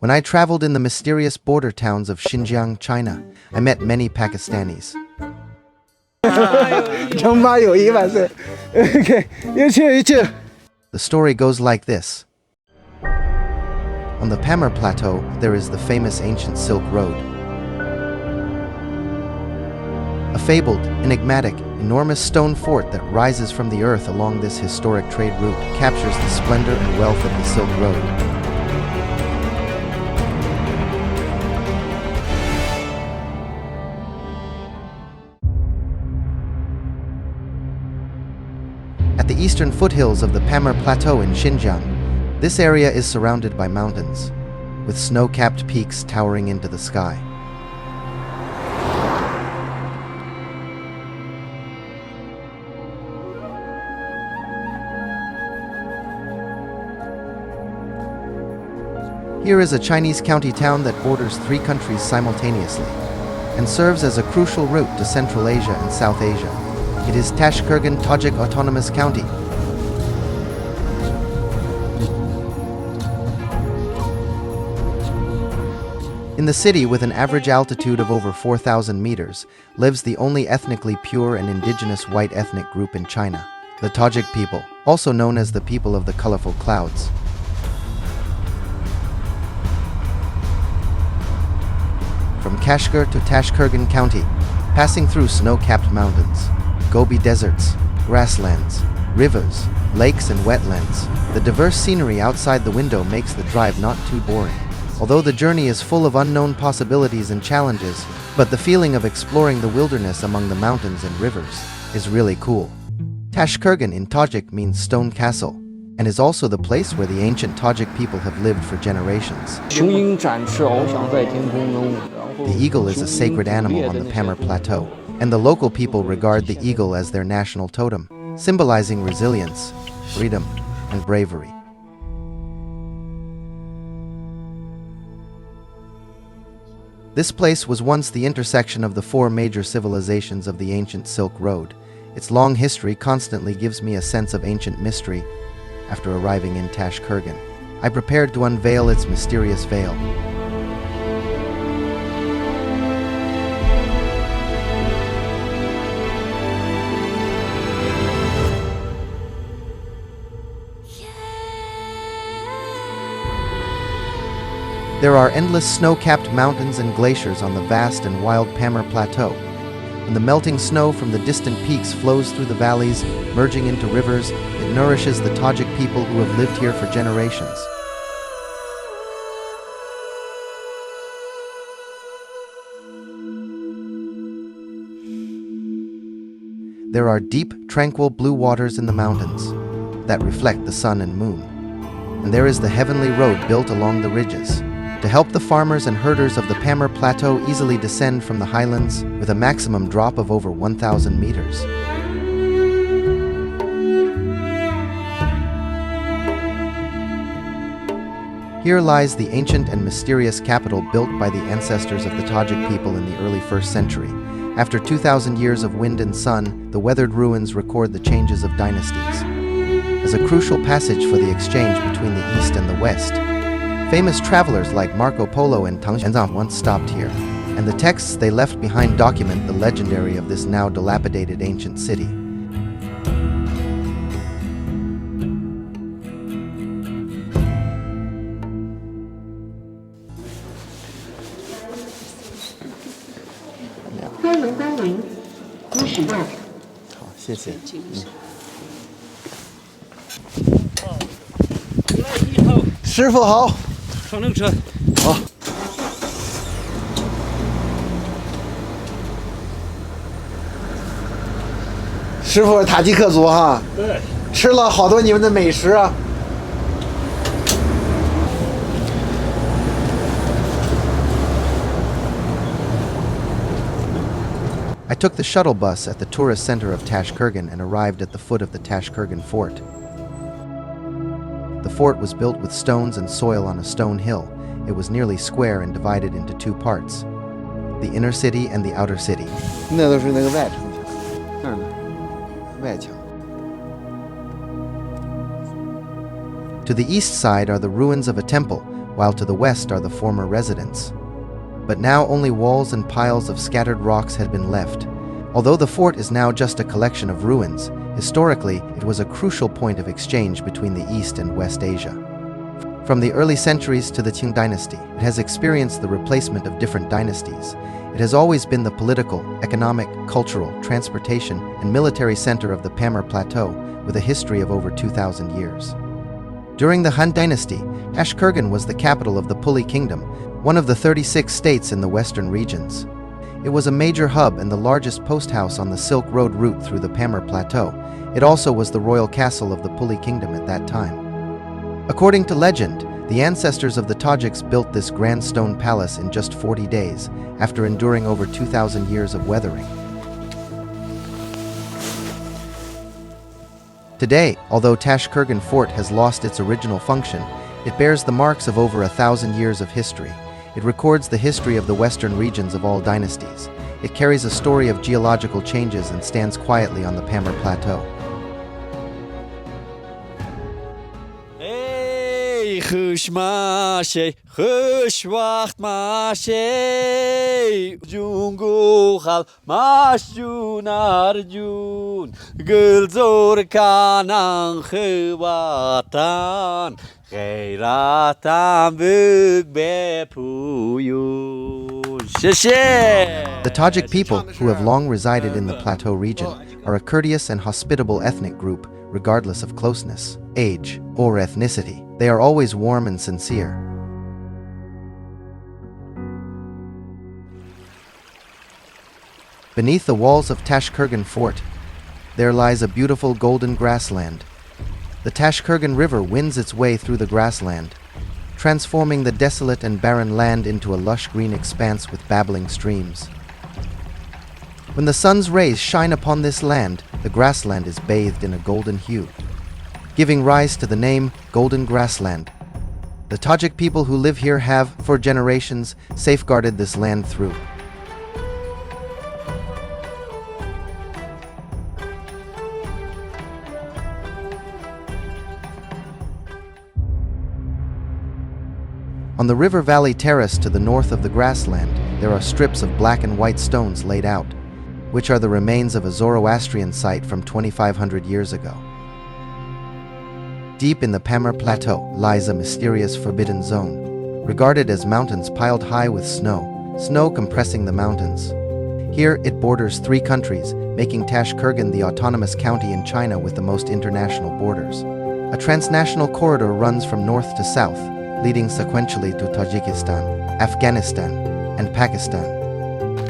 When I traveled in the mysterious border towns of Xinjiang, China, I met many Pakistanis. 称霸友谊万岁 OK 有请 The story goes like this. On the Pamir Plateau, there is the famous ancient Silk Road. A fabled, enigmatic, enormous stone fort that rises from the earth along this historic trade route captures the splendor and wealth of the Silk Road. At the eastern foothills of the Pamir Plateau in Xinjiang, this area is surrounded by mountains, with snow-capped peaks towering into the sky. Here is a Chinese county town that borders 3 countries simultaneously, and serves as a crucial route to Central Asia and South Asia. It is Tashkurgan Tajik Autonomous County. In the city, with an average altitude of over 4,000 meters, lives the only ethnically pure and indigenous white ethnic group in China, the Tajik people, also known as the people of the colorful clouds. From Kashgar to Tashkurgan County, passing through snow-capped mountains, Gobi deserts, grasslands, rivers, lakes and wetlands, the diverse scenery outside the window makes the drive not too boring. Although the journey is full of unknown possibilities and challenges, but the feeling of exploring the wilderness among the mountains and rivers is really cool. Tashkurgan in Tajik means stone castle, and is also the place where the ancient Tajik people have lived for generations. The eagle is a sacred animal on the Pamir Plateau, and the local people regard the eagle as their national totem, symbolizing resilience, freedom, and bravery. This place was once the intersection of the 4 major civilizations of the ancient Silk Road. Its long history constantly gives me a sense of ancient mystery. After arriving in Tashkurgan, I prepared to unveil its mysterious veil. There are endless snow-capped mountains and glaciers on the vast and wild Pamir Plateau, and the melting snow from the distant peaks flows through the valleys, merging into rivers. It nourishes the Tajik people who have lived here for generations. There are deep, tranquil blue waters in the mountains that reflect the sun and moon, and there is the heavenly road built along the ridges to help the farmers and herders of the Pamir Plateau easily descend from the highlands with a maximum drop of over 1,000 meters. Here lies the ancient and mysterious capital built by the ancestors of the Tajik people in the early 1st century. After 2,000 years of wind and sun, the weathered ruins record the changes of dynasties. As a crucial passage for the exchange between the East and the West, famous travelers like Marco Polo and Tang Xuanzang once stopped here, and the texts they left behind document the legendary of this now dilapidated ancient city. Thank you. 上那个车。好。师傅是塔吉克族哈。对。吃了好多你们的美食啊。I took the shuttle bus at the tourist center of Tashkurgan and arrived at the foot of the Tashkurgan fort. The fort was built with stones and soil on a stone hill. It was nearly square and divided into 2 parts, the inner city and the outer city. 那都是那个外城墙，那儿呢，外墙。To the east side are the ruins of a temple, while to the west are the former residents. But now only walls and piles of scattered rocks had been left. Although the fort is now just a collection of ruins, historically it was a crucial point of exchange between the East and West Asia. From the early centuries to the Qing dynasty, it has experienced the replacement of different dynasties. It has always been the political, economic, cultural, transportation, and military center of the Pamir Plateau, with a history of over 2,000 years. During the Han Dynasty, Tashkurgan was the capital of the Puli Kingdom, one of the 36 states in the western regions. It was a major hub and the largest post house on the Silk Road route through the Pamir Plateau. It also was the royal castle of the Puli Kingdom at that time. According to legend, the ancestors of the Tajiks built this grand stone palace in just 40 days, after enduring over 2,000 years of weathering. Today, although Tashkurgan Fort has lost its original function, it bears the marks of over 1,000 years of history. It records the history of the western regions of all dynasties. It carries a story of geological changes and stands quietly on the Pamir Plateau. The Tajik people, who have long resided in the plateau region, are a courteous and hospitable ethnic group, regardless of closeness, age, or ethnicity. They are always warm and sincere. Beneath the walls of Tashkurgan Fort, there lies a beautiful golden grassland. The Tashkurgan River winds its way through the grassland, transforming the desolate and barren land into a lush green expanse with babbling streams. When the sun's rays shine upon this land, the grassland is bathed in a golden hue, giving rise to the name Golden Grassland. The Tajik people who live here have, for generations, safeguarded this land through On the river valley terrace to the north of the grassland, there are strips of black and white stones laid out, which are the remains of a Zoroastrian site from 2,500 years ago. Deep in the Pamir Plateau lies a mysterious forbidden zone, regarded as mountains piled high with snow compressing the mountains. Here it borders 3 countries, making Tashkurgan the autonomous county in China with the most international borders. A transnational corridor runs from north to south, leading sequentially to Tajikistan, Afghanistan, and Pakistan.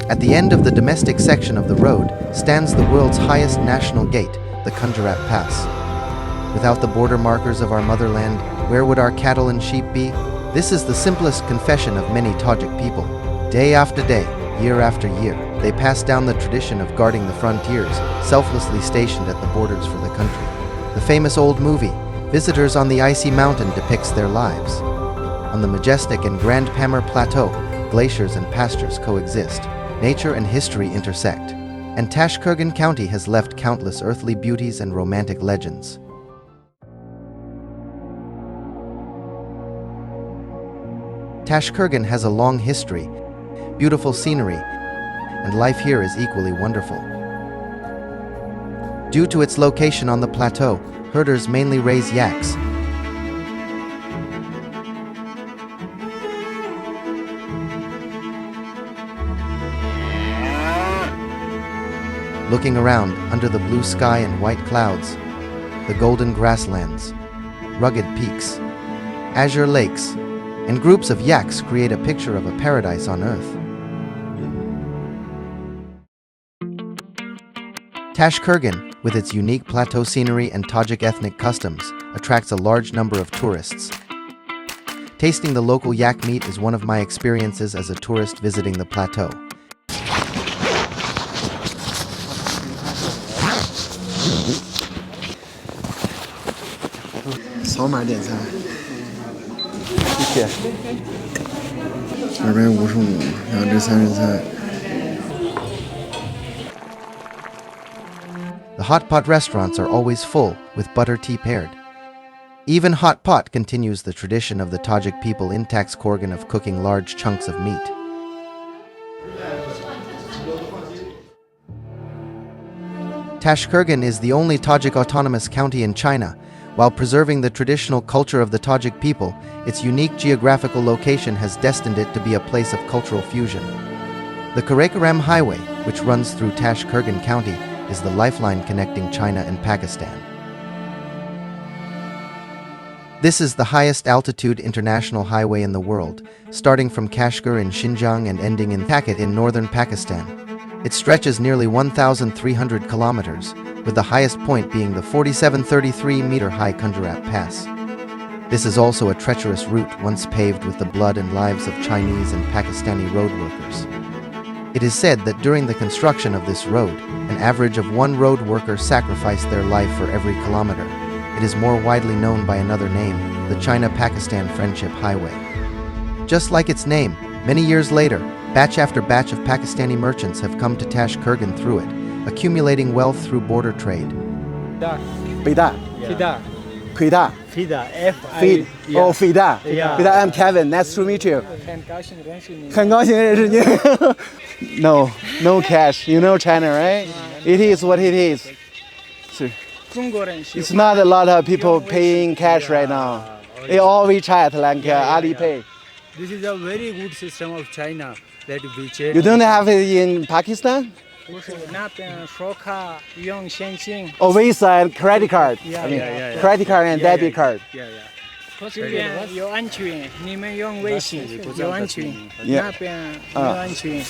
At the end of the domestic section of the road stands the world's highest national gate, the Kunjarat Pass. Without the border markers of our motherland, where would our cattle and sheep be? This is the simplest confession of many Tajik people. Day after day, year after year, they pass down the tradition of guarding the frontiers, selflessly stationed at the borders for the country. The famous old movie, Visitors on the Icy Mountain, depicts their lives. On the majestic and grand Pamir Plateau, glaciers and pastures coexist, nature and history intersect, and Tashkurgan County has left countless earthly beauties and romantic legends. Tashkurgan has a long history, beautiful scenery, and life here is equally wonderful. Due to its location on the plateau, herders mainly raise yaks. Looking around, under the blue sky and white clouds, the golden grasslands, rugged peaks, azure lakes, and groups of yaks create a picture of a paradise on earth. Tashkurgan, with its unique plateau scenery and Tajik ethnic customs, attracts a large number of tourists. Tasting the local yak meat is one of my experiences as a tourist visiting the plateau. 扫码点餐，谢谢。255，两只3人餐。 The hot pot restaurants are always full, with butter tea paired. Even hot pot continues the tradition of the Tajik people in Tashkurgan of cooking large chunks of meat. Tashkurgan is the only Tajik autonomous county in China. While preserving the traditional culture of the Tajik people, its unique geographical location has destined it to be a place of cultural fusion. The Karakoram Highway, which runs through Tashkurgan County, is the lifeline connecting China and Pakistan. This is the highest altitude international highway in the world, starting from Kashgar in Xinjiang and ending in Pakit in northern Pakistan. It stretches nearly 1,300 kilometers, with the highest point being the 4,733-meter-high Kunjarat Pass. This is also a treacherous route once paved with the blood and lives of Chinese and Pakistani road workers. It is said that during the construction of this road, an average of one road worker sacrificed their life for every kilometer. It is more widely known by another name, the China-Pakistan Friendship Highway. Just like its name, many years later, batch after batch of Pakistani merchants have come to Tashkurgan through it, accumulating wealth through border trade. Fida. Fida. Feed. Oh, Fida. Yeah. Fida, I'm Kevin. Nice to meet you. 很高兴认识你。 很高兴认识你。No cash. You know China, right? It is what it is. It's not a lot of people paying cash right now. They all WeChat like Alipay. This is a very good system of China that WeChat. You don't have it in Pakistan? 不是那边刷卡用现金。 Oh, Visa and credit card. Yeah, I mean, yeah. credit card and debit card. Yeah. 这边有安全，你们用微信有安全， Yeah. 那边没有安全。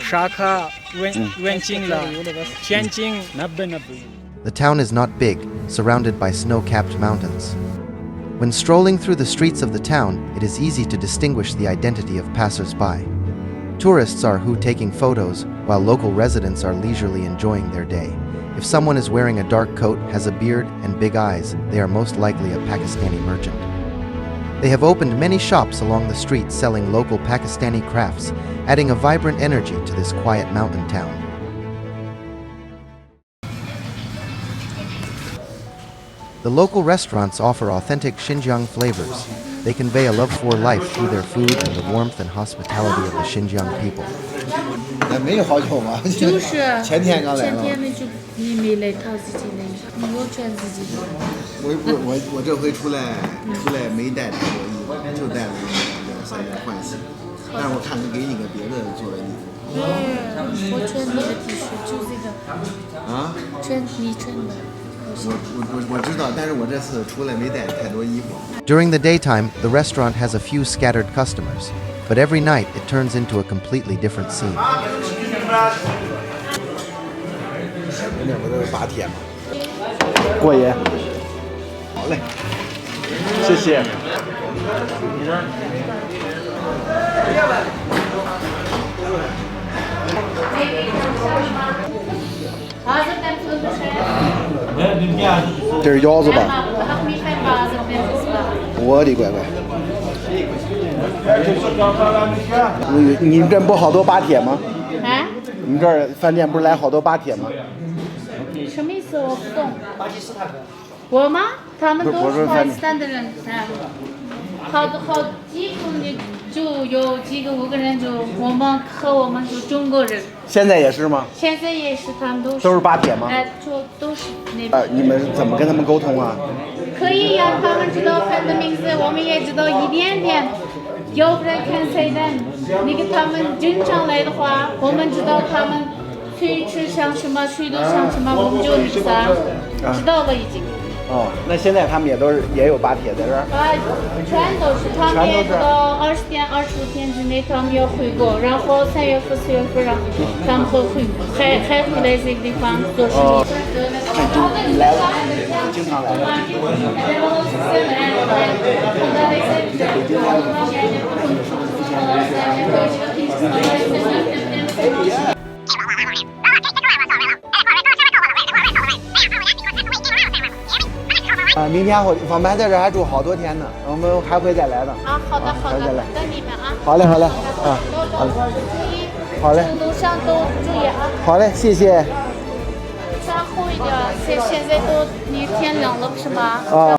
刷卡问金了，现金那边。 The town is not big, surrounded by snow-capped mountains. When strolling through the streets of the town, it is easy to distinguish the identity of passers-by. Tourists are who taking photos, while local residents are leisurely enjoying their day. If someone is wearing a dark coat, has a beard, and big eyes, they are most likely a Pakistani merchant. They have opened many shops along the street selling local Pakistani crafts, adding a vibrant energy to this quiet mountain town. The local restaurants offer authentic Xinjiang flavors. They convey a love for life through their food and the warmth and hospitality of the Xinjiang people. 那没有好久嘛，就是前天刚来嘛。前天的就你没来他自己来，你有全自己的。我这回出来没带太多衣服，就带了2-3件换洗。但是我看给你个别的做的衣服。我穿你的 T 恤就这个。啊？穿你穿的。 我知道，但是我这次出来没带太多衣服。 During the daytime, the restaurant has a few scattered customers, but every night it turns into a completely different scene. 那不都是拔铁吗？过爷，好嘞，谢谢。这是腰子吧？我的乖乖！你们这不好多拔铁吗？啊？你们这儿饭店不是来好多拔铁吗？什么意思？我不懂。我吗？他们都是巴基斯坦的人，好几公里就有几个5个人，就我们就中国人。现在也是吗？现在也是，他们都是拔铁吗？哎，都是那边。你们怎么跟他们沟通啊？可以呀，他们知道饭的名字，我们也知道一点点。要不然看菜单，你给他们经常来的话，我们知道他们去吃上什么，去的上什么，我们就知道了已经。哦，那现在他们也有拔铁在这儿？全都是，他们也知道25天之内他们要回国，然后3月份、4月份他们会回国，还回来这个地方做事情。你来了，经常来了。你在北京来了？明天我们还在这还住好多天呢，我们还会再来的。啊，好的，等你们啊。好嘞，好嘞，好嘞。路上都注意啊。好嘞，谢谢。然后那个现在都天冷了不是吗？啊